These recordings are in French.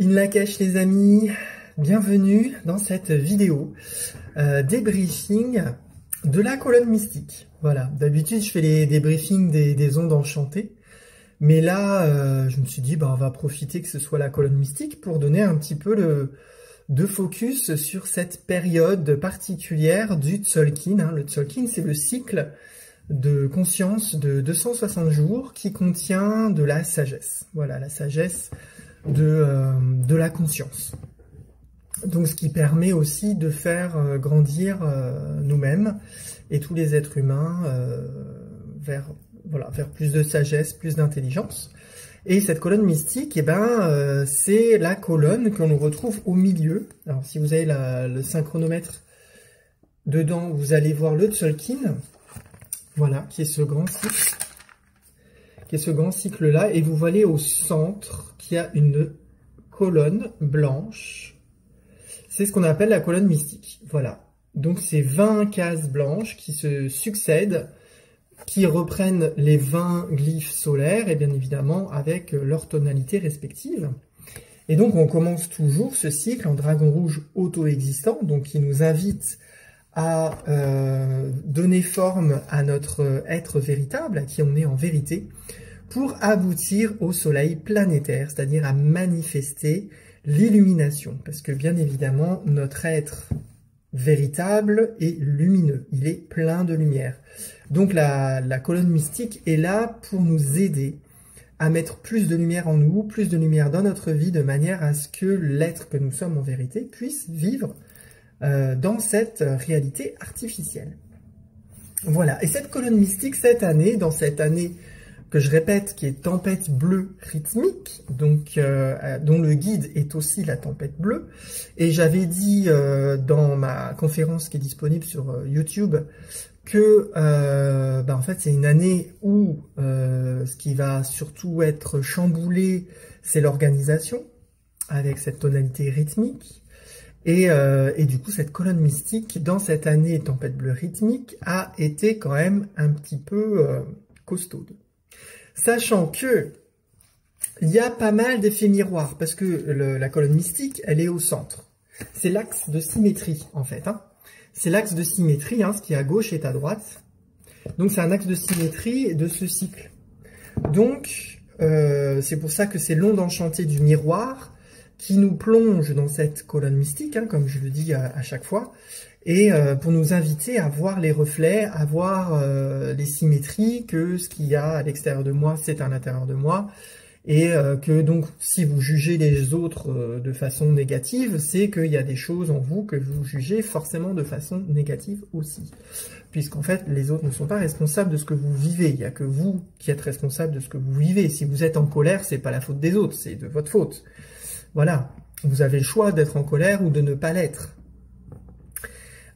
In Lak'ech les amis, bienvenue dans cette vidéo débriefing de la colonne mystique. Voilà, d'habitude je fais les débriefings des ondes enchantées, mais là je me suis dit on va profiter que ce soit la colonne mystique pour donner un petit peu de focus sur cette période particulière du Tzolk'in. Le Tzolk'in, c'est le cycle de conscience de 260 jours qui contient de la sagesse. Voilà, la sagesse de la conscience. Donc ce qui permet aussi de faire grandir nous-mêmes et tous les êtres humains vers plus de sagesse, plus d'intelligence. Et cette colonne mystique, c'est la colonne que l'on retrouve au milieu. Alors si vous avez le synchronomètre dedans, vous allez voir le Tzolk'in, voilà, qui est ce grand cycle-là, et vous voyez au centre qu'il y a une colonne blanche. C'est ce qu'on appelle la colonne mystique. Voilà. Donc c'est 20 cases blanches qui se succèdent, qui reprennent les 20 glyphes solaires, et bien évidemment avec leurs tonalités respectives. Et donc on commence toujours ce cycle en dragon rouge auto-existant, donc qui nous invite à donner forme à notre être véritable, à qui on est en vérité, pour aboutir au soleil planétaire, c'est-à-dire à manifester l'illumination. Parce que bien évidemment, notre être véritable est lumineux, il est plein de lumière. Donc la colonne mystique est là pour nous aider à mettre plus de lumière en nous, plus de lumière dans notre vie, de manière à ce que l'être que nous sommes en vérité puisse vivre dans cette réalité artificielle. Voilà, et cette colonne mystique, cette année, dans cette année que je répète, qui est tempête bleue rythmique, donc dont le guide est aussi la tempête bleue, et j'avais dit dans ma conférence qui est disponible sur YouTube que en fait c'est une année où ce qui va surtout être chamboulé, c'est l'organisation, avec cette tonalité rythmique. Et du coup, cette colonne mystique, dans cette année tempête bleue rythmique, a été quand même un petit peu costaude. Sachant que il y a pas mal d'effets miroirs, parce que la colonne mystique, elle est au centre. C'est l'axe de symétrie, en fait. C'est l'axe de symétrie, ce qui est à gauche est à droite. Donc c'est un axe de symétrie de ce cycle. Donc, c'est pour ça que c'est l'onde enchantée du miroir qui nous plonge dans cette colonne mystique, comme je le dis à chaque fois, et pour nous inviter à voir les reflets, à voir les symétries, que ce qu'il y a à l'extérieur de moi, c'est à l'intérieur de moi, et que donc si vous jugez les autres de façon négative, c'est qu'il y a des choses en vous que vous jugez forcément de façon négative aussi. Puisqu'en fait, les autres ne sont pas responsables de ce que vous vivez, il n'y a que vous qui êtes responsable de ce que vous vivez. Si vous êtes en colère, c'est pas la faute des autres, c'est de votre faute. Voilà, vous avez le choix d'être en colère ou de ne pas l'être.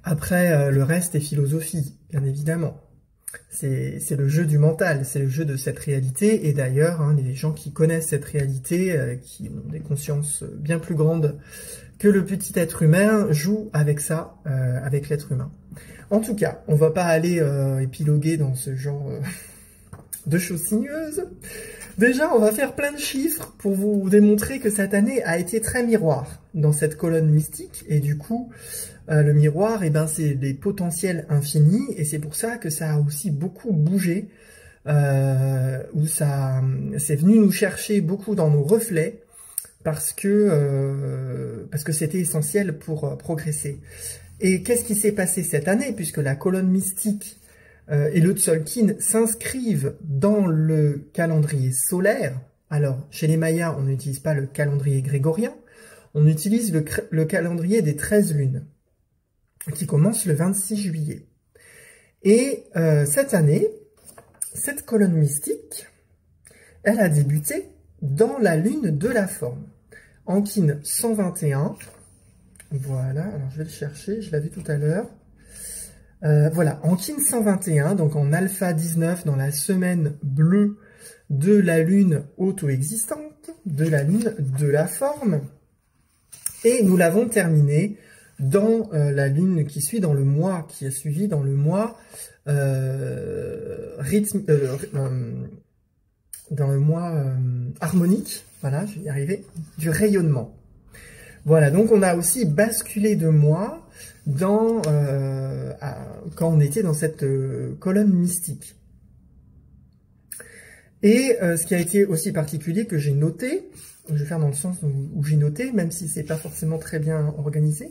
Après, le reste est philosophie, bien évidemment. C'est le jeu du mental, c'est le jeu de cette réalité. Et d'ailleurs, les gens qui connaissent cette réalité, qui ont des consciences bien plus grandes que le petit être humain, jouent avec ça, avec l'être humain. En tout cas, on va pas aller épiloguer dans ce genre de choses sinueuses. Déjà, on va faire plein de chiffres pour vous démontrer que cette année a été très miroir dans cette colonne mystique. Et du coup, le miroir, c'est des potentiels infinis. Et c'est pour ça que ça a aussi beaucoup bougé, où c'est venu nous chercher beaucoup dans nos reflets, parce que c'était essentiel pour progresser. Et qu'est-ce qui s'est passé cette année, puisque la colonne mystique et le Tzolk'in s'inscrivent dans le calendrier solaire. Alors, chez les Mayas, on n'utilise pas le calendrier grégorien, on utilise le calendrier des 13 lunes, qui commence le 26 juillet. Et cette année, cette colonne mystique, elle a débuté dans la lune de la forme, Ankin 121. Voilà, alors je vais le chercher, je l'avais tout à l'heure. Voilà, Ankin 121, donc en alpha 19, dans la semaine bleue de la lune auto-existante, de la lune de la forme. Et nous l'avons terminé dans la lune qui suit dans le mois, qui a suivi dans le mois harmonique, voilà, je vais y arriver, du rayonnement. Voilà, donc on a aussi basculé de mois quand on était dans cette colonne mystique. Et ce qui a été aussi particulier que j'ai noté, je vais faire dans le sens où j'ai noté, même si c'est pas forcément très bien organisé,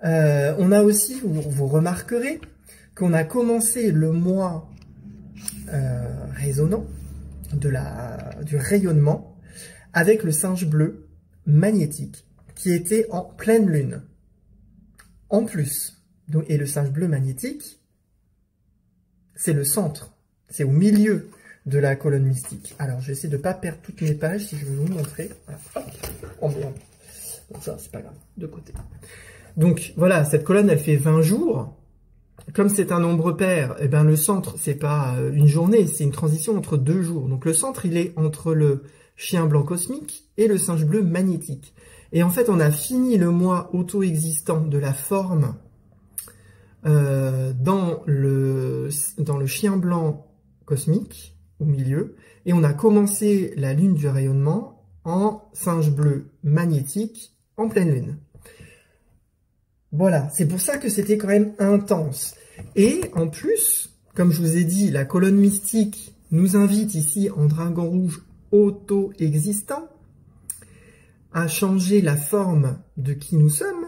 on a aussi, vous remarquerez, qu'on a commencé le mois résonnant du rayonnement avec le singe bleu magnétique qui était en pleine lune. En plus, donc, et le singe bleu magnétique, c'est le centre, c'est au milieu de la colonne mystique. Alors, je vais essayer de ne pas perdre toutes mes pages si je veux vous montrer. Voilà. Hop, en bien. Donc ça, c'est pas grave, de côté. Donc, voilà, cette colonne, elle fait 20 jours. Comme c'est un nombre pair, eh ben, le centre, c'est pas une journée, c'est une transition entre 2 jours. Donc, le centre, il est entre le chien blanc cosmique et le singe bleu magnétique. Et en fait, on a fini le mois auto-existant de la forme dans le chien blanc cosmique, au milieu, et on a commencé la lune du rayonnement en singe bleu magnétique en pleine lune. Voilà, c'est pour ça que c'était quand même intense. Et en plus, comme je vous ai dit, la colonne mystique nous invite ici en dragon rouge auto-existant à changer la forme de qui nous sommes,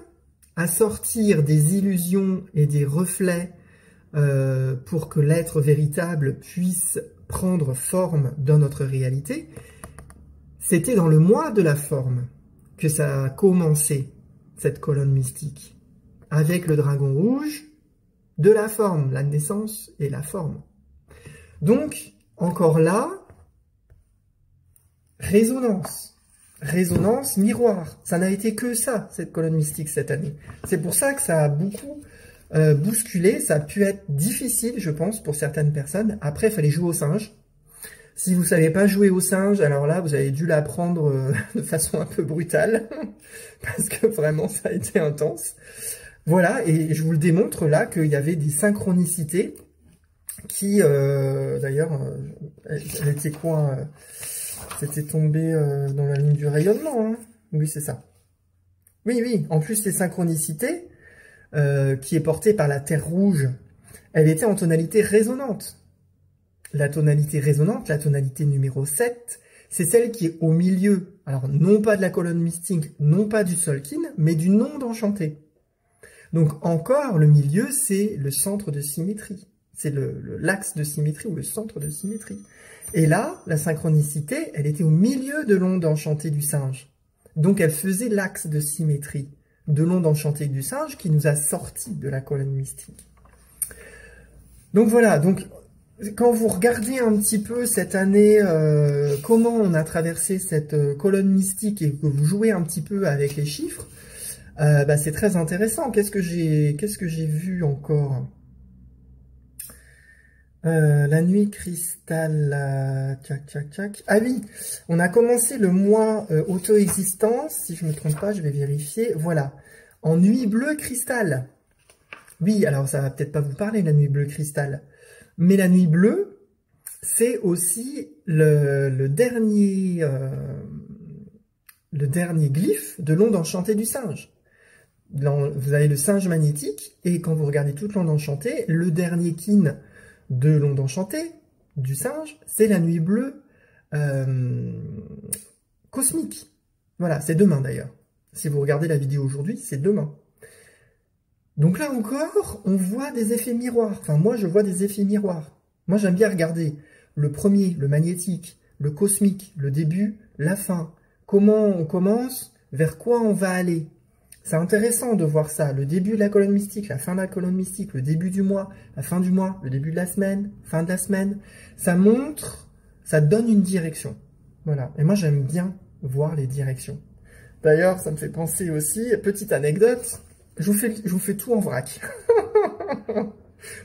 à sortir des illusions et des reflets pour que l'être véritable puisse prendre forme dans notre réalité. C'était dans le mois de la forme que ça a commencé, cette colonne mystique, avec le dragon rouge de la forme, la naissance et la forme. Donc, encore là, résonance, miroir. Ça n'a été que ça, cette colonne mystique cette année. C'est pour ça que ça a beaucoup bousculé, ça a pu être difficile, je pense, pour certaines personnes. Après, il fallait jouer au singe. Si vous ne savez pas jouer au singe, alors là, vous avez dû l'apprendre de façon un peu brutale, parce que vraiment, ça a été intense. Voilà, et je vous le démontre là, qu'il y avait des synchronicités qui, d'ailleurs, elle était quoi c'était tombé dans la ligne du rayonnement, hein. Oui, c'est ça. Oui, oui, en plus, les synchronicités, qui est portée par la Terre rouge, elle était en tonalité résonante. La tonalité résonante, la tonalité numéro 7, c'est celle qui est au milieu, alors non pas de la colonne mystique, non pas du Solkin, mais du Onde Enchantée. Donc encore, le milieu, c'est le centre de symétrie. C'est l'axe de symétrie ou le centre de symétrie. Et là, la synchronicité, elle était au milieu de l'onde enchantée du singe. Donc elle faisait l'axe de symétrie de l'onde enchantée du singe qui nous a sortis de la colonne mystique. Donc voilà, donc quand vous regardez un petit peu cette année, comment on a traversé cette colonne mystique et que vous jouez un petit peu avec les chiffres, bah c'est très intéressant. Qu'est-ce que j'ai vu encore? La nuit cristal, tchac, tchac, tchac. Ah oui, on a commencé le mois auto-existence, si je ne me trompe pas, je vais vérifier. Voilà, en nuit bleue cristal. Oui, alors ça va peut-être pas vous parler, la nuit bleue cristal. Mais la nuit bleue, c'est aussi le dernier glyphe de l'onde enchantée du singe. Vous avez le singe magnétique, et quand vous regardez toute l'onde enchantée, le dernier kin de l'onde enchantée du singe, c'est la nuit bleue cosmique. Voilà, c'est demain d'ailleurs. Si vous regardez la vidéo aujourd'hui, c'est demain. Donc là encore, on voit des effets miroirs. Enfin, moi, je vois des effets miroirs. Moi, j'aime bien regarder le premier, le magnétique, le cosmique, le début, la fin. Comment on commence, vers quoi on va aller. C'est intéressant de voir ça. Le début de la colonne mystique, la fin de la colonne mystique, le début du mois, la fin du mois, le début de la semaine, fin de la semaine. Ça montre, ça donne une direction. Voilà. Et moi, j'aime bien voir les directions. D'ailleurs, ça me fait penser aussi, petite anecdote, je vous fais tout en vrac.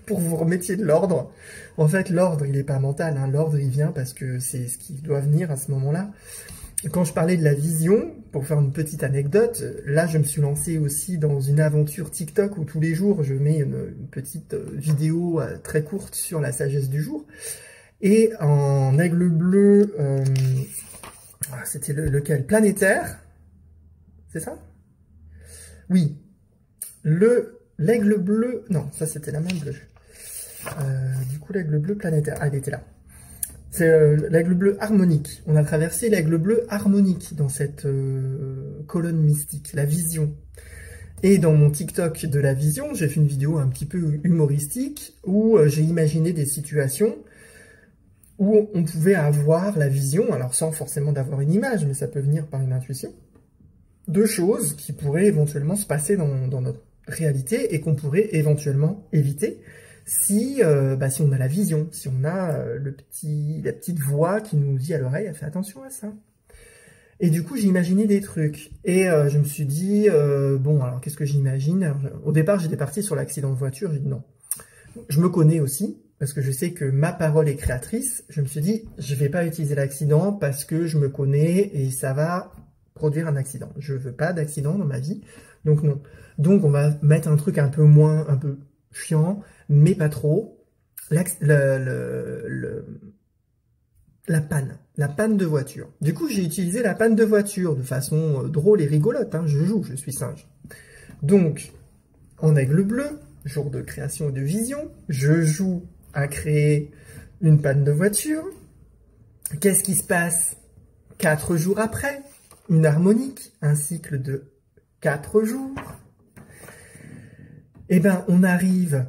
Pour vous remettiez de l'ordre. En fait, l'ordre, il n'est pas mental. Hein. L'ordre, il vient parce que c'est ce qui doit venir à ce moment-là. Quand je parlais de la vision, pour faire une petite anecdote, là, je me suis lancé aussi dans une aventure TikTok où tous les jours, je mets une petite vidéo très courte sur la sagesse du jour. Et en aigle bleu, c'était lequel? Planétaire, c'est ça? Oui, l'aigle bleu, non, ça c'était la main bleue. Du coup, l'aigle bleu planétaire, ah, il était là. C'est l'aigle bleu harmonique. On a traversé l'aigle bleu harmonique dans cette colonne mystique, la vision. Et dans mon TikTok de la vision, j'ai fait une vidéo un petit peu humoristique où j'ai imaginé des situations où on pouvait avoir la vision, alors sans forcément d'avoir une image, mais ça peut venir par une intuition, de choses qui pourraient éventuellement se passer dans notre réalité et qu'on pourrait éventuellement éviter si on a la vision, si on a la petite voix qui nous dit à l'oreille, fais attention à ça. Et du coup, j'ai imaginé des trucs. Et je me suis dit, bon, alors qu'est-ce que j'imagine? Au départ, j'étais parti sur l'accident de voiture, j'ai dit non. Je me connais aussi, parce que je sais que ma parole est créatrice. Je me suis dit, je vais pas utiliser l'accident parce que je me connais et ça va produire un accident. Je veux pas d'accident dans ma vie, donc non. Donc on va mettre un truc un peu chiant, mais pas trop. La panne de voiture. Du coup, j'ai utilisé la panne de voiture de façon drôle et rigolote, hein. Je suis singe. Donc, en aigle bleu, jour de création et de vision, je joue à créer une panne de voiture. Qu'est-ce qui se passe 4 jours après? Une harmonique, un cycle de 4 jours. Eh bien, on arrive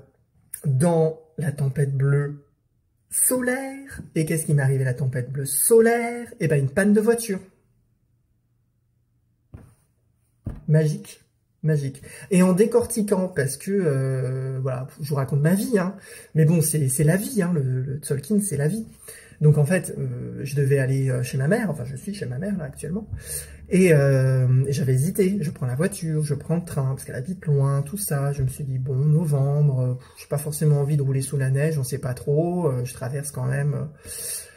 dans la tempête bleue solaire. Et qu'est-ce qui m'est arrivé à la tempête bleue solaire? Eh bien, une panne de voiture. Magique. Magique. Et en décortiquant, parce que, voilà, je vous raconte ma vie, hein, mais bon, c'est la vie, hein, le Tzolk'in, c'est la vie. Donc en fait, je devais aller chez ma mère, enfin je suis chez ma mère là actuellement, et j'avais hésité, je prends la voiture, je prends le train, parce qu'elle habite loin, tout ça, je me suis dit, bon, novembre, j'ai pas forcément envie de rouler sous la neige, on sait pas trop, je traverse quand même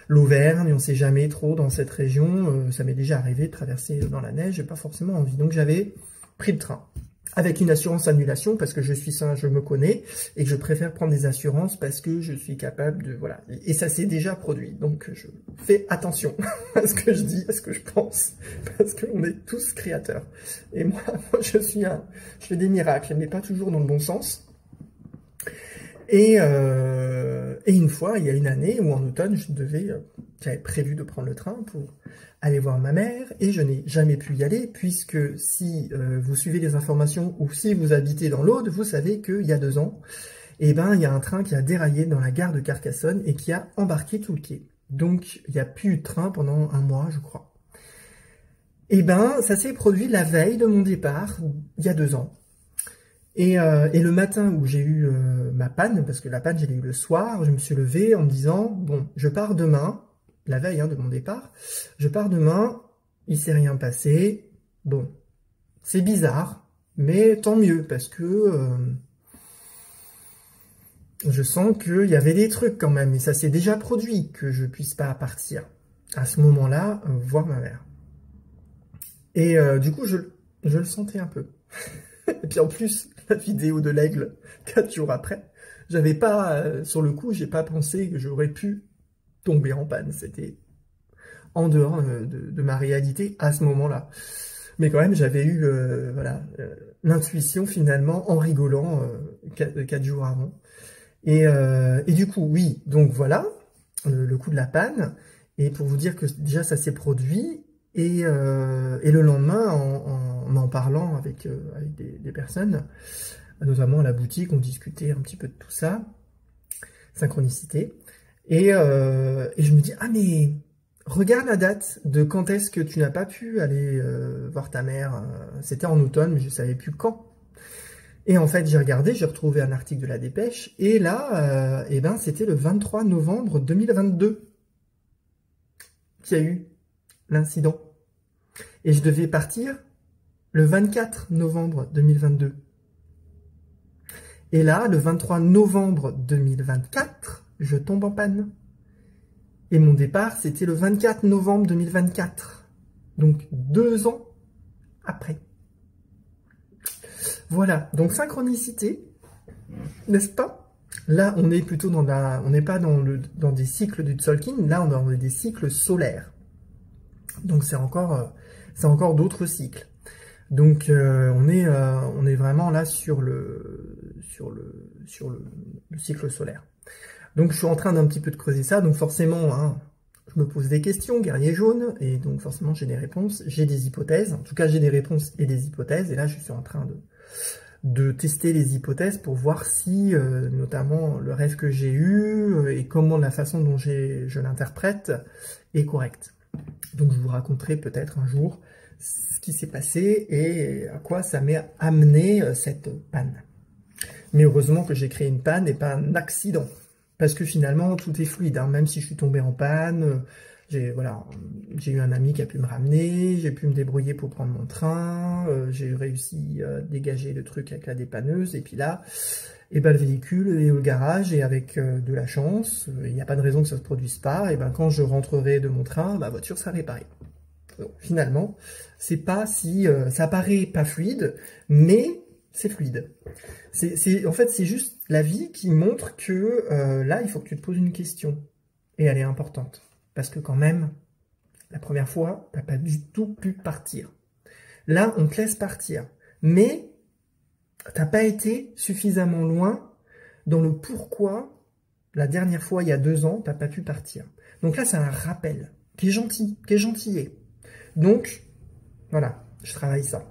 l'Auvergne, on sait jamais trop dans cette région, ça m'est déjà arrivé de traverser dans la neige, j'ai pas forcément envie, donc j'avais pris le train, avec une assurance annulation, parce que je suis singe, je me connais, et que je préfère prendre des assurances parce que je suis capable de... Voilà. Et ça s'est déjà produit, donc je fais attention à ce que je dis, à ce que je pense, parce qu'on est tous créateurs. Et moi je fais des miracles, mais pas toujours dans le bon sens. Et une fois, il y a une année où en automne, j'avais prévu de prendre le train pour aller voir ma mère, et je n'ai jamais pu y aller, puisque si vous suivez les informations, ou si vous habitez dans l'Aude, vous savez qu'il y a 2 ans, eh ben, il y a un train qui a déraillé dans la gare de Carcassonne, et qui a embarqué tout le quai. Donc, il n'y a plus eu de train pendant 1 mois, je crois. Eh ben, ça s'est produit la veille de mon départ, il y a 2 ans. Et le matin où j'ai eu ma panne, parce que la panne, je l'ai eu le soir, je me suis levé en me disant, bon, je pars demain, la veille de mon départ, je pars demain, il s'est rien passé, bon, c'est bizarre, mais tant mieux, parce que je sens qu'il y avait des trucs quand même, et ça s'est déjà produit, que je puisse pas partir à ce moment-là, voir ma mère. Et du coup, je le sentais un peu. Et puis en plus, la vidéo de l'aigle, 4 jours après, j'avais pas, sur le coup, j'ai pas pensé que j'aurais pu tomber en panne. C'était en dehors de ma réalité à ce moment-là. Mais quand même, j'avais eu l'intuition finalement en rigolant 4 jours avant. Et du coup, oui, donc voilà, le coup de la panne. Et pour vous dire que déjà ça s'est produit, et le lendemain, en parlant avec des personnes, notamment à la boutique, on discutait un petit peu de tout ça, synchronicité, et je me dis, ah mais regarde la date de quand est-ce que tu n'as pas pu aller voir ta mère, c'était en automne, mais je ne savais plus quand. Et en fait, j'ai regardé, j'ai retrouvé un article de la Dépêche, et là, eh ben, c'était le 23 novembre 2022 qu'il y a eu l'incident. Et je devais partir le 24 novembre 2022. Et là, le 23 novembre 2024, je tombe en panne. Et mon départ, c'était le 24 novembre 2024. Donc 2 ans après. Voilà, donc synchronicité, n'est-ce pas? Là, on est plutôt on n'est pas dans des cycles du Tzolk'in, là, on est dans des cycles solaires. Donc, c'est encore d'autres cycles. Donc, on est vraiment là sur le cycle solaire. Donc, je suis en train d'un petit peu de creuser ça. Donc, forcément, hein, je me pose des questions, guerrier jaune, et donc forcément, j'ai des réponses, j'ai des hypothèses. En tout cas, j'ai des réponses et des hypothèses. Et là, je suis en train de tester les hypothèses pour voir si, notamment, le rêve que j'ai eu et comment la façon dont je l'interprète est correcte. Donc, je vous raconterai peut-être un jour ce qui s'est passé et à quoi ça m'est amené cette panne. Mais heureusement que j'ai créé une panne et pas un accident. Parce que finalement, tout est fluide. Hein. Même si je suis tombé en panne, voilà, j'ai eu un ami qui a pu me ramener, j'ai pu me débrouiller pour prendre mon train, j'ai réussi à dégager le truc avec la dépanneuse. Et puis là, et ben, le véhicule est au garage et avec de la chance, il n'y a pas de raison que ça ne se produise pas. Et ben, quand je rentrerai de mon train, ma voiture sera réparée. Donc, finalement, c'est pas si ça paraît pas fluide, mais c'est fluide. En fait, c'est juste la vie qui montre que là, il faut que tu te poses une question. Et elle est importante. Parce que quand même, la première fois, tu n'as pas du tout pu partir. Là, on te laisse partir. Mais tu n'as pas été suffisamment loin dans le pourquoi, la dernière fois, il y a 2 ans, tu n'as pas pu partir. Donc là, c'est un rappel qui est gentil, qui est gentillé. Donc, voilà, je travaille ça.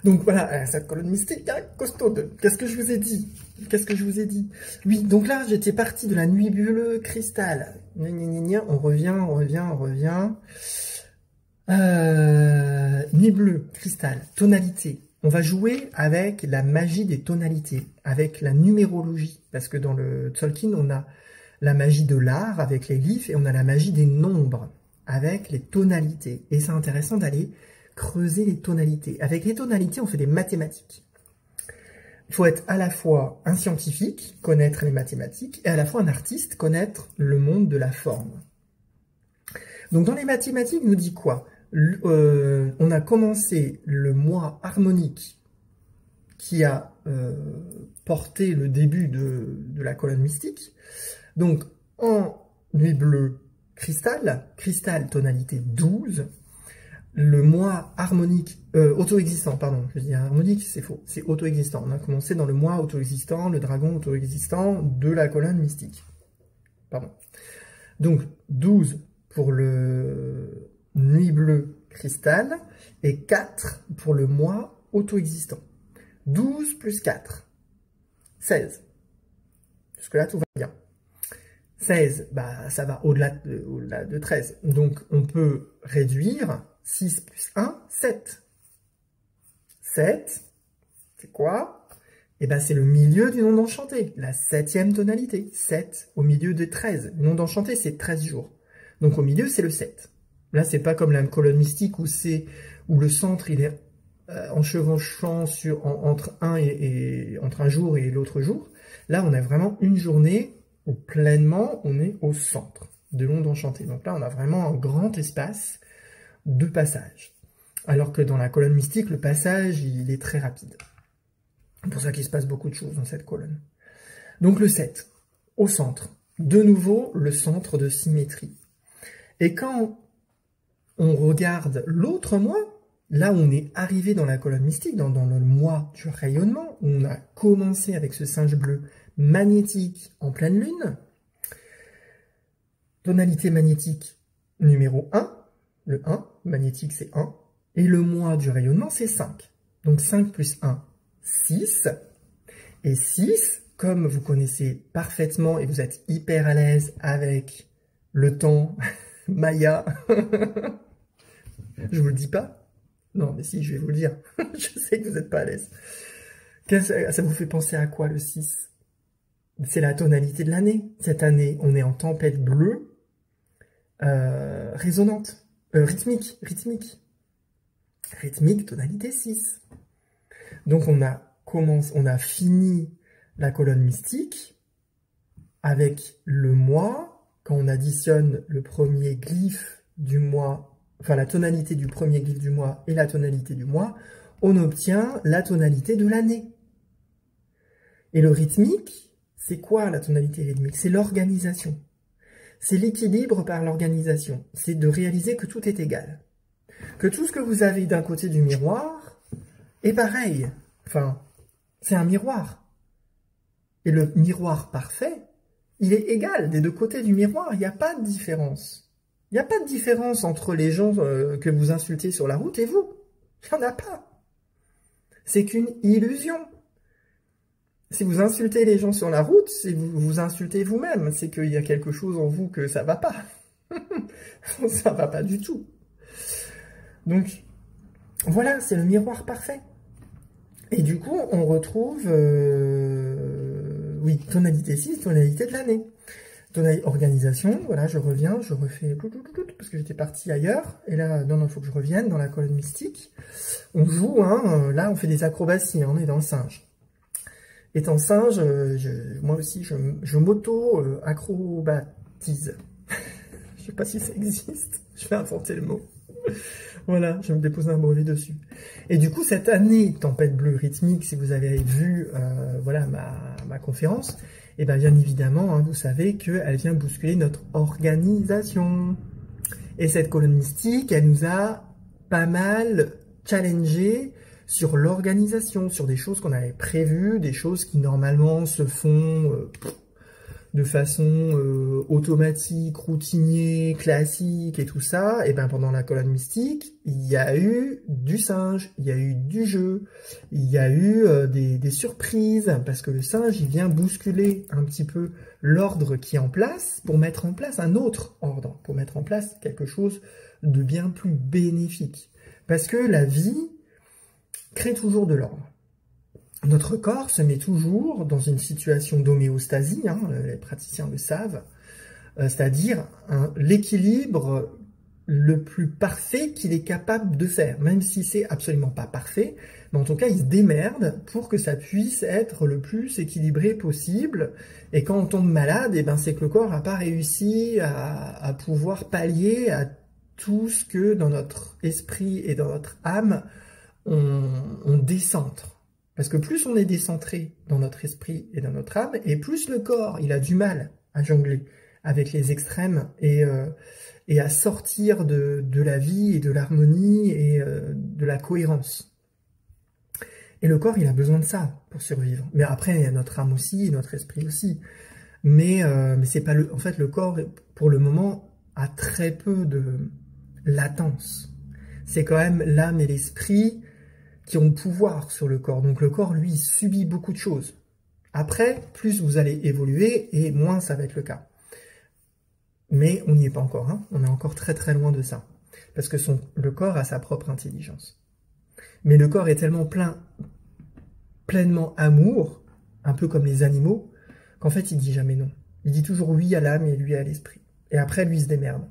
Donc voilà, cette colonne mystique, hein, costaude. Qu'est-ce que je vous ai dit? Qu'est-ce que je vous ai dit? Oui, donc là, j'étais parti de la nuit bleue cristal. On revient. Nuit bleue, cristal, tonalité. On va jouer avec la magie des tonalités, avec la numérologie. Parce que dans le Tzolk'in, on a la magie de l'art avec les glyphes et on a la magie des nombres avec les tonalités. Et c'est intéressant d'aller creuser les tonalités. Avec les tonalités, on fait des mathématiques. Il faut être à la fois un scientifique, connaître les mathématiques, et à la fois un artiste, connaître le monde de la forme. Donc dans les mathématiques, on nous dit quoi? On a commencé le mois harmonique qui a porté le début de la colonne mystique. Donc en nuit bleue, cristal tonalité 12, le mois harmonique, auto-existant, pardon, je dis harmonique, c'est faux, c'est auto-existant. On a commencé dans le mois auto-existant, le dragon auto-existant de la colonne mystique. Pardon. Donc 12 pour le nuit bleue cristal et 4 pour le mois auto-existant. 12 plus 4, 16. Jusque-là, tout va bien. 16, bah, ça va au-delà de 13. Donc, on peut réduire 6 plus 1, 7. 7, c'est quoi? Eh ben, c'est le milieu du nom enchanté, la 7e tonalité. 7 au milieu de 13. Le nom enchanté, c'est 13 jours. Donc, au milieu, c'est le 7. Là, c'est pas comme la colonne mystique où le centre, il est enchevêchant entre un jour et l'autre jour. Là, on a vraiment une journée où pleinement, on est au centre de l'onde enchantée. Donc là, on a vraiment un grand espace de passage. Alors que dans la colonne mystique, le passage, il est très rapide. C'est pour ça qu'il se passe beaucoup de choses dans cette colonne. Donc le 7, au centre. De nouveau, le centre de symétrie. Et quand on regarde l'autre mois, là où on est arrivé dans la colonne mystique, dans le mois du rayonnement, où on a commencé avec ce singe bleu magnétique en pleine lune, tonalité magnétique numéro 1, le 1, magnétique c'est 1, et le mois du rayonnement c'est 5. Donc 5 plus 1, 6, et 6, comme vous connaissez parfaitement et vous êtes hyper à l'aise avec le temps Maya, je vous le dis pas? Non, mais si, je vais vous le dire. Je sais que vous n'êtes pas à l'aise. Ça vous fait penser à quoi, le 6? C'est la tonalité de l'année. Cette année, on est en tempête bleue, résonante, rythmique, tonalité 6. Donc on a fini la colonne mystique avec le mois. Quand on additionne le premier glyphe du mois, enfin la tonalité du premier glyphe du mois et la tonalité du mois, on obtient la tonalité de l'année. Et le rythmique, c'est quoi la tonalité rythmique? C'est l'organisation. C'est l'équilibre par l'organisation. C'est de réaliser que tout est égal. Que tout ce que vous avez d'un côté du miroir est pareil. Enfin, c'est un miroir. Et le miroir parfait, il est égal des deux côtés du miroir. Il n'y a pas de différence. Il n'y a pas de différence entre les gens que vous insultez sur la route et vous. Il n'y en a pas. C'est qu'une illusion. Si vous insultez les gens sur la route, c'est vous vous insultez vous-même. C'est qu'il y a quelque chose en vous que ça va pas. Ça va pas du tout. Donc, voilà, c'est le miroir parfait. Et du coup, on retrouve, oui, tonalité 6, tonalité de l'année. Organisation, voilà, je reviens, je refais, parce que j'étais parti ailleurs, et là, non, il faut que je revienne dans la colonne mystique. On joue, hein, là, on fait des acrobaties, hein, on est dans le singe. Étant singe, moi aussi, je m'auto-acrobatise. Je sais pas si ça existe, je vais inventer le mot. Voilà, je vais me déposer un brevet dessus. Et du coup, cette année, Tempête Bleue Rythmique, si vous avez vu voilà, ma conférence, et bien évidemment, hein, vous savez qu'elle vient bousculer notre organisation. Et cette colonne mystique, elle nous a pas mal challengé sur l'organisation, sur des choses qu'on avait prévues, des choses qui normalement se font de façon automatique, routinier, classique et tout ça. Et bien pendant la colonne mystique, il y a eu du singe, il y a eu du jeu, il y a eu des surprises, parce que le singe, il vient bousculer un petit peu l'ordre qui est en place pour mettre en place un autre ordre, pour mettre en place quelque chose de bien plus bénéfique. Parce que la vie crée toujours de l'ordre. Notre corps se met toujours dans une situation d'homéostasie, hein, les praticiens le savent, c'est-à-dire l'équilibre le plus parfait qu'il est capable de faire, même si c'est absolument pas parfait, mais en tout cas il se démerde pour que ça puisse être le plus équilibré possible. Et quand on tombe malade, et ben c'est que le corps n'a pas réussi à pouvoir pallier à tout ce que dans notre esprit et dans notre âme on décentre. Parce que plus on est décentré dans notre esprit et dans notre âme, et plus le corps, il a du mal à jongler avec les extrêmes et à sortir de la vie et de l'harmonie et de la cohérence. Et le corps, il a besoin de ça pour survivre. Mais après, il y a notre âme aussi, notre esprit aussi. Mais c'est pas en fait, le corps, pour le moment, a très peu de latence. C'est quand même l'âme et l'esprit qui ont le pouvoir sur le corps. Donc le corps, lui, subit beaucoup de choses. Après, plus vous allez évoluer, et moins ça va être le cas. Mais on n'y est pas encore, hein. On est encore très très loin de ça. Parce que le corps a sa propre intelligence. Mais le corps est tellement pleinement amour, un peu comme les animaux, qu'en fait il dit jamais non. Il dit toujours oui à l'âme et lui à l'esprit. Et après, lui, il se démerde.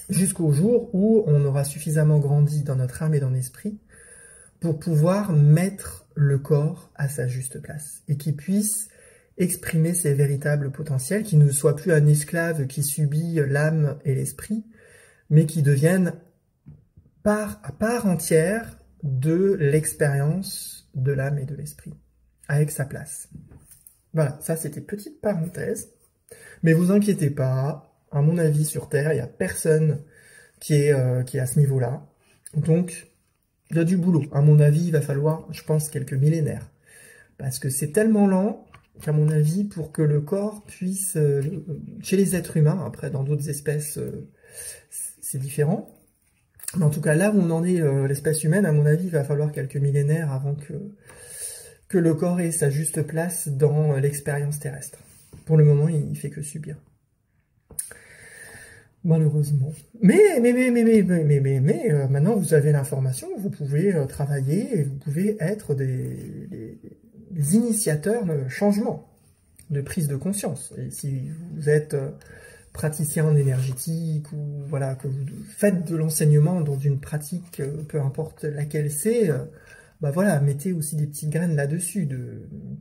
Jusqu'au jour où on aura suffisamment grandi dans notre âme et dans l'esprit pour pouvoir mettre le corps à sa juste place et qu'il puisse exprimer ses véritables potentiels, qu'il ne soit plus un esclave qui subit l'âme et l'esprit, mais qui devienne à part entière de l'expérience de l'âme et de l'esprit, avec sa place. Voilà, ça c'était petite parenthèse, mais vous inquiétez pas, à mon avis sur Terre, il n'y a personne qui est à ce niveau-là, donc il y a du boulot. À mon avis, il va falloir, je pense, quelques millénaires. Parce que c'est tellement lent qu'à mon avis, pour que le corps puisse, chez les êtres humains, après dans d'autres espèces, c'est différent. Mais en tout cas, là où on en est, l'espèce humaine, à mon avis, il va falloir quelques millénaires avant que le corps ait sa juste place dans l'expérience terrestre. Pour le moment, il fait que subir. Malheureusement. Mais maintenant vous avez l'information, vous pouvez travailler et vous pouvez être des initiateurs de changement, de prise de conscience. Et si vous êtes praticien en énergétique ou voilà, que vous faites de l'enseignement dans une pratique, peu importe laquelle c'est, bah voilà, mettez aussi des petites graines là-dessus,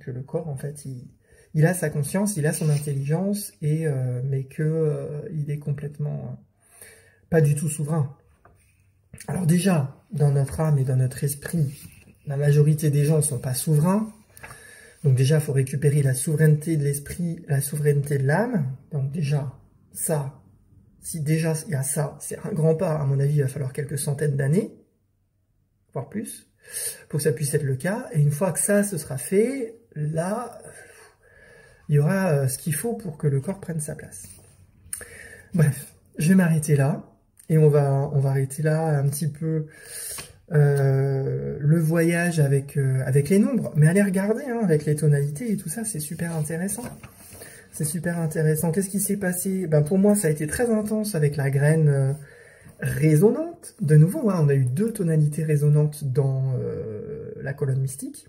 que le corps en fait il a sa conscience, il a son intelligence, mais il est complètement pas du tout souverain. Alors déjà, dans notre âme et dans notre esprit, la majorité des gens ne sont pas souverains, Donc déjà, il faut récupérer la souveraineté de l'esprit, la souveraineté de l'âme. Donc déjà, ça, si déjà il y a ça, c'est un grand pas. À mon avis, il va falloir quelques centaines d'années, voire plus, pour que ça puisse être le cas. Et une fois que ça, ce sera fait, là, il y aura ce qu'il faut pour que le corps prenne sa place. Bref, je vais m'arrêter là. Et on va arrêter là un petit peu le voyage avec les nombres. Mais allez regarder hein, avec les tonalités et tout ça, c'est super intéressant. C'est super intéressant. Qu'est-ce qui s'est passé? Ben, pour moi, ça a été très intense avec la graine résonante. De nouveau, hein, on a eu 2 tonalités résonantes dans la colonne mystique.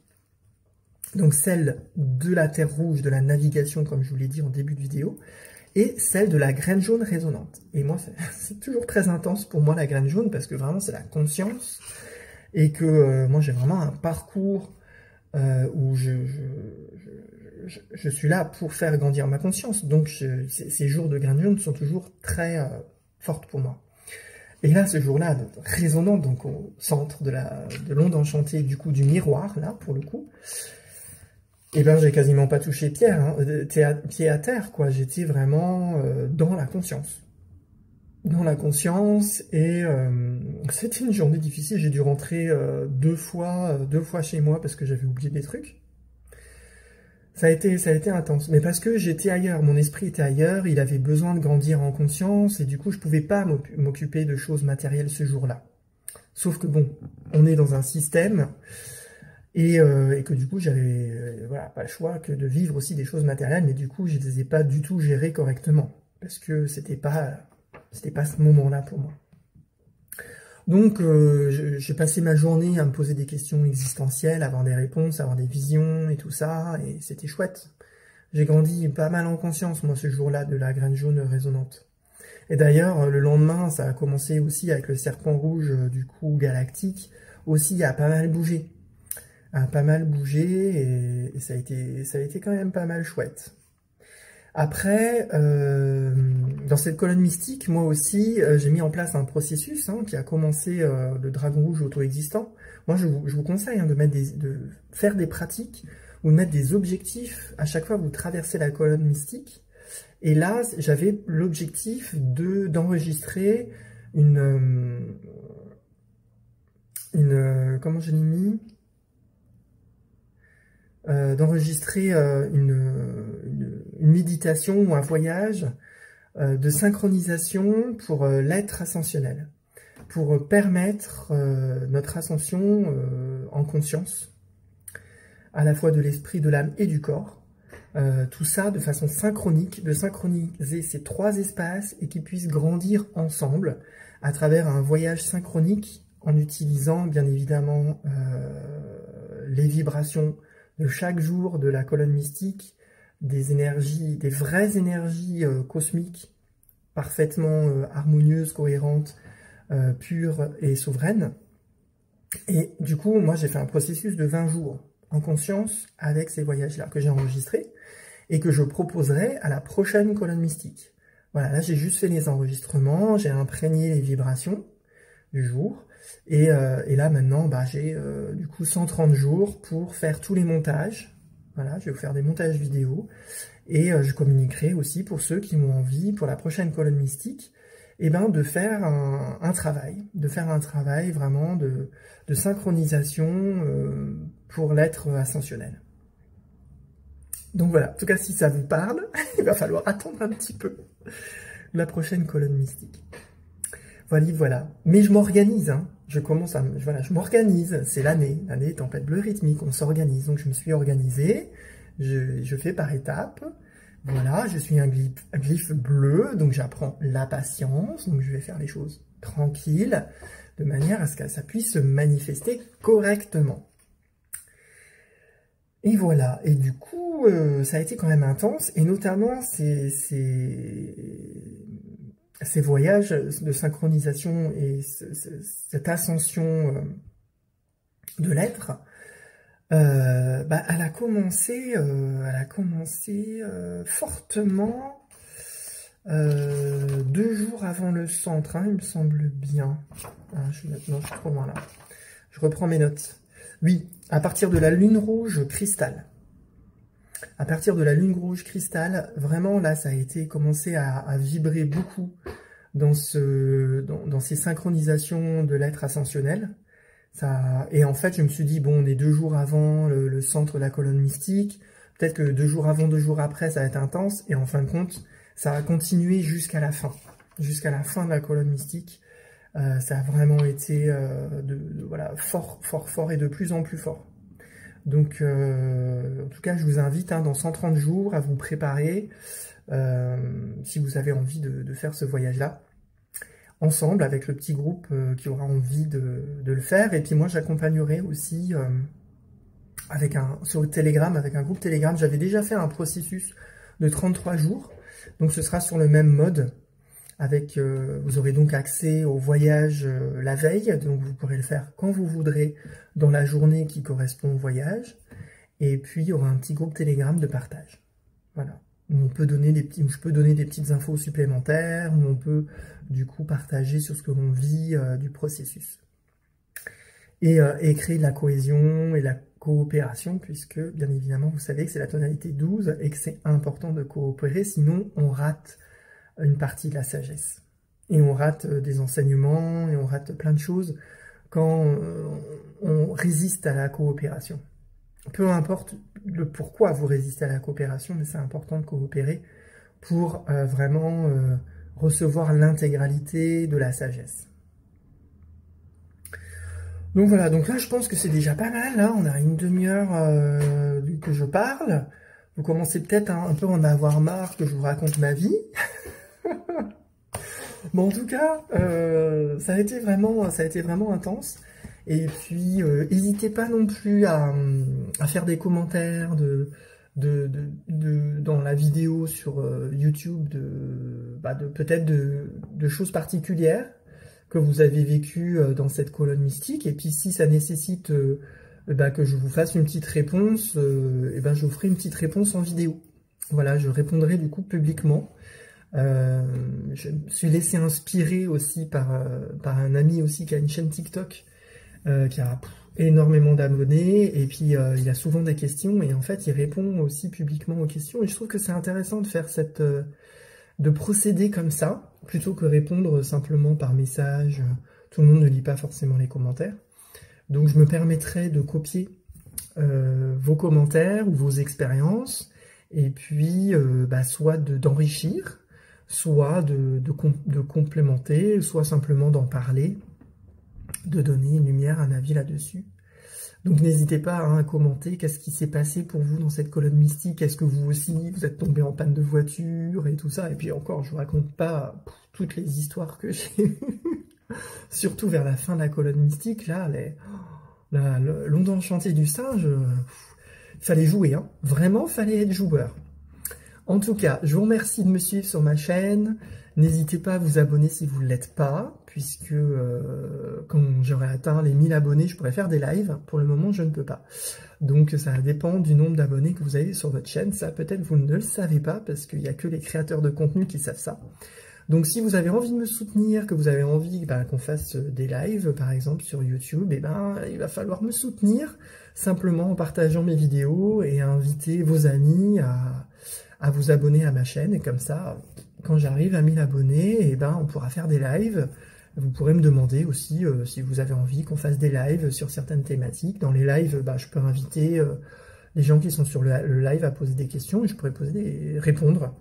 Donc celle de la terre rouge, de la navigation, comme je vous l'ai dit en début de vidéo, et celle de la graine jaune résonante. Et moi, c'est toujours très intense pour moi la graine jaune, parce que vraiment c'est la conscience, et que moi j'ai vraiment un parcours où je suis là pour faire grandir ma conscience. Donc ces jours de graine jaune sont toujours très fortes pour moi. Et là, ce jour-là, résonnant, donc au centre de l'onde enchantée, du coup du miroir, là, pour le coup, et ben j'ai quasiment pas touché pierre, hein, pied à terre, quoi. J'étais vraiment dans la conscience. Dans la conscience, et c'était une journée difficile. J'ai dû rentrer 2 fois chez moi parce que j'avais oublié des trucs. Ça a été intense, mais parce que j'étais ailleurs, mon esprit était ailleurs, il avait besoin de grandir en conscience, et du coup je pouvais pas m'occuper de choses matérielles ce jour-là. Sauf que bon, on est dans un système, et que du coup j'avais voilà, pas le choix que de vivre aussi des choses matérielles, mais du coup je les ai pas du tout gérées correctement, parce que c'était pas ce moment-là pour moi. Donc j'ai passé ma journée à me poser des questions existentielles, avoir des réponses, avoir des visions et tout ça, et c'était chouette. J'ai grandi pas mal en conscience, moi, ce jour-là, de la graine jaune résonante. Et d'ailleurs, le lendemain, ça a commencé aussi avec le serpent rouge, du coup, galactique, aussi à pas mal bouger. À pas mal bouger, et ça a été quand même pas mal chouette. Après, dans cette colonne mystique, moi aussi, j'ai mis en place un processus hein, qui a commencé le dragon rouge auto-existant. Moi, je vous conseille hein, de faire des pratiques ou de mettre des objectifs à chaque fois que vous traversez la colonne mystique. Et là, j'avais l'objectif d'enregistrer comment je l'ai mis d'enregistrer une méditation ou un voyage de synchronisation pour l'être ascensionnel, pour permettre notre ascension en conscience, à la fois de l'esprit, de l'âme et du corps, tout ça de façon synchronique, de synchroniser ces 3 espaces et qu'ils puissent grandir ensemble à travers un voyage synchronique en utilisant bien évidemment les vibrations de chaque jour de la colonne mystique, des énergies, des vraies énergies cosmiques, parfaitement harmonieuses, cohérentes, pures et souveraines. Et du coup, moi j'ai fait un processus de 20 jours en conscience avec ces voyages-là que j'ai enregistrés et que je proposerai à la prochaine colonne mystique. Voilà, là j'ai juste fait les enregistrements, j'ai imprégné les vibrations du jour. Et là maintenant, bah, j'ai du coup 130 jours pour faire tous les montages. Voilà, je vais vous faire des montages vidéo. Et je communiquerai aussi pour ceux qui ont envie, pour la prochaine colonne mystique, eh ben, de faire un travail. De faire un travail vraiment de synchronisation pour l'être ascensionnel. Donc voilà, en tout cas si ça vous parle, il va falloir attendre un petit peu la prochaine colonne mystique. Voilà. Mais je m'organise, hein. Je m'organise. C'est l'année tempête bleue rythmique. On s'organise. Donc je me suis organisé. Je fais par étapes. Voilà, je suis un glyphe bleu, donc j'apprends la patience. Donc je vais faire les choses tranquilles, de manière à ce que ça puisse se manifester correctement. Et voilà. Et du coup, ça a été quand même intense, et notamment ces voyages de synchronisation et cette ascension de l'être, bah, elle a commencé fortement 2 jours avant le centre, hein, il me semble bien. Ah, non, je suis trop loin là. Je reprends mes notes. Oui, à partir de la lune rouge cristal. à partir de la lune rouge cristal, vraiment là, ça a été commencé à vibrer beaucoup dans ces synchronisations de l'être ascensionnel. Et en fait, je me suis dit, bon, on est 2 jours avant le centre de la colonne mystique, peut-être que 2 jours avant, 2 jours après, ça va être intense, et en fin de compte, ça va continuer jusqu'à la fin de la colonne mystique. Ça a vraiment été voilà, fort, fort, fort, et de plus en plus fort. Donc, en tout cas, je vous invite dans 130 jours à vous préparer, si vous avez envie de faire ce voyage-là, ensemble, avec le petit groupe qui aura envie de le faire. Et puis moi, j'accompagnerai aussi sur le Telegram, avec un groupe Telegram. J'avais déjà fait un processus de 33 jours, donc ce sera sur le même mode. Vous aurez donc accès au voyage la veille, donc vous pourrez le faire quand vous voudrez dans la journée qui correspond au voyage. Et puis, il y aura un petit groupe Telegram de partage. Voilà. Où je peux donner des petites infos supplémentaires, où on peut du coup partager sur ce que l'on vit du processus. Et créer de la cohésion et de la coopération, puisque bien évidemment, vous savez que c'est la tonalité 12 et que c'est important de coopérer, sinon on rate une partie de la sagesse. Et on rate des enseignements, et on rate plein de choses quand on résiste à la coopération. Peu importe le pourquoi vous résistez à la coopération, mais c'est important de coopérer pour vraiment recevoir l'intégralité de la sagesse. Donc voilà, donc là je pense que c'est déjà pas mal, là on a une demi-heure que je parle. Vous commencez peut-être un peu à en avoir marre que je vous raconte ma vie. Bon, en tout cas, ça a été vraiment intense. Et puis, n'hésitez pas non plus à faire des commentaires dans la vidéo sur YouTube peut-être de choses particulières que vous avez vécues dans cette colonne mystique. Et puis, si ça nécessite que je vous fasse une petite réponse, je vous ferai une petite réponse en vidéo. Voilà, je répondrai du coup publiquement. Je me suis laissé inspirer aussi par un ami aussi qui a une chaîne TikTok qui a énormément d'abonnés, et puis il a souvent des questions, et en fait il répond aussi publiquement aux questions, et je trouve que c'est intéressant de faire de procéder comme ça, plutôt que répondre simplement par message. Tout le monde ne lit pas forcément les commentaires, donc je me permettrai de copier vos commentaires ou vos expériences, et puis soit d'enrichir, soit de complémenter, soit simplement d'en parler, de donner une lumière, un avis là-dessus. Donc n'hésitez pas à commenter qu'est-ce qui s'est passé pour vous dans cette colonne mystique. Est-ce que vous aussi, vous êtes tombé en panne de voiture et tout ça. Et puis encore, je vous raconte pas toutes les histoires que j'ai eues, surtout vers la fin de la colonne mystique, là, l'onde enchantée du singe, fallait jouer, hein. Vraiment, fallait être joueur. En tout cas, je vous remercie de me suivre sur ma chaîne. N'hésitez pas à vous abonner si vous ne l'êtes pas, puisque quand j'aurai atteint les 1000 abonnés, je pourrai faire des lives. Pour le moment, je ne peux pas. Donc, ça dépend du nombre d'abonnés que vous avez sur votre chaîne. Ça, peut-être, vous ne le savez pas, parce qu'il n'y a que les créateurs de contenu qui savent ça. Donc, si vous avez envie de me soutenir, que vous avez envie qu'on fasse des lives, par exemple, sur YouTube, il va falloir me soutenir simplement en partageant mes vidéos et à inviter vos amis à vous abonner à ma chaîne. Et comme ça, quand j'arrive à 1000 abonnés, on pourra faire des lives. Vous pourrez me demander aussi si vous avez envie qu'on fasse des lives sur certaines thématiques. Dans les lives, je peux inviter les gens qui sont sur le live à poser des questions, et je pourrais répondre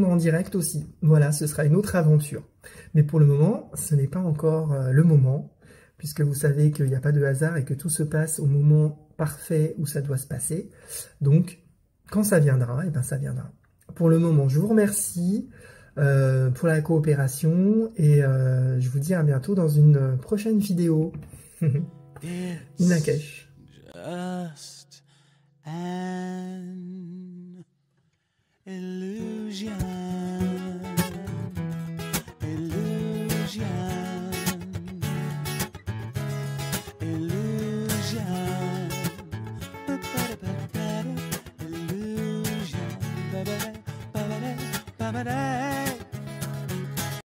en direct aussi. Voilà, ce sera une autre aventure. Mais pour le moment, ce n'est pas encore le moment, puisque vous savez qu'il n'y a pas de hasard et que tout se passe au moment parfait où ça doit se passer. Donc, quand ça viendra, ça viendra. Pour le moment, je vous remercie pour la coopération, et je vous dis à bientôt dans une prochaine vidéo. Inakesh. Just an illusion.